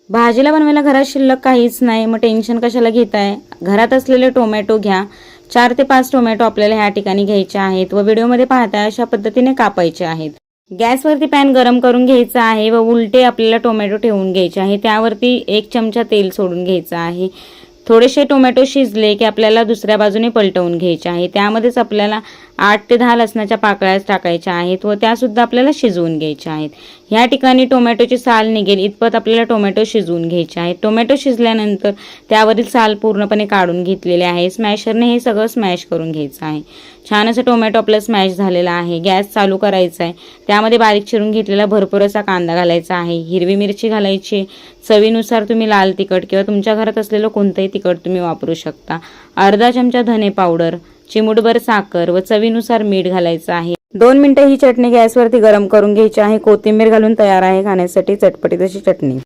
भाजीला बनवायला घरात शिल्लक काहीच नाही, मग टेन्शन कशाला घेताय. घरात असलेले टोमॅटो घ्या. 4 ते 5 टोमॅटो आपल्याला ह्या ठिकाणी घ्यायचे आहेत व व्हिडिओमध्ये पाहताय अशा पद्धतीने कापायचे आहेत. गॅसवरती पॅन गरम करून घ्यायचा आहे व उलटे आपल्याला टोमॅटो ठेवून घ्यायचे आहे. त्यावरती 1 चमचा तेल सोडून घ्यायचं आहे. थोडेसे टोमॅटो शिजले की आपल्याला दुसऱ्या बाजूने पलटवून घ्यायचे आहे. त्यामध्येच आपल्याला 8 ते 10 लसणाच्या पाकळ्या टाकायच्या आहेत व त्यासुद्धा आपल्याला शिजवून घ्यायच्या आहेत. ह्या ठिकाणी टोमॅटोची साल निघेल इतपत आपल्याला टोमॅटो शिजवून घ्यायचे आहेत. टोमॅटो शिजल्यानंतर त्यावरील साल पूर्णपणे काढून घेतलेले आहे. स्मॅशरने हे सगळं स्मॅश करून घ्यायचं आहे. छान असं टोमॅटो आपलं स्मॅश झालेला आहे. गॅस चालू करायचा आहे. त्यामध्ये बारीक चिरून घेतलेला भरपूर असा कांदा घालायचा आहे. हिरवी मिरची घालायची. चवीनुसार तुम्ही लाल तिखट किंवा तुमच्या घरात असलेलं कोणतंही तिखट तुम्ही वापरू शकता. अर्धा चमचा धने पावडर, चिमूटभर साखर व चवीनुसार मीठ घालायचं आहे. 2 मिनिटं ही चटणी गॅसवरती गरम करून घ्यायची आहे. कोथिंबीर घालून तयार आहे खाण्यासाठी चटपटीत अशी चटणी.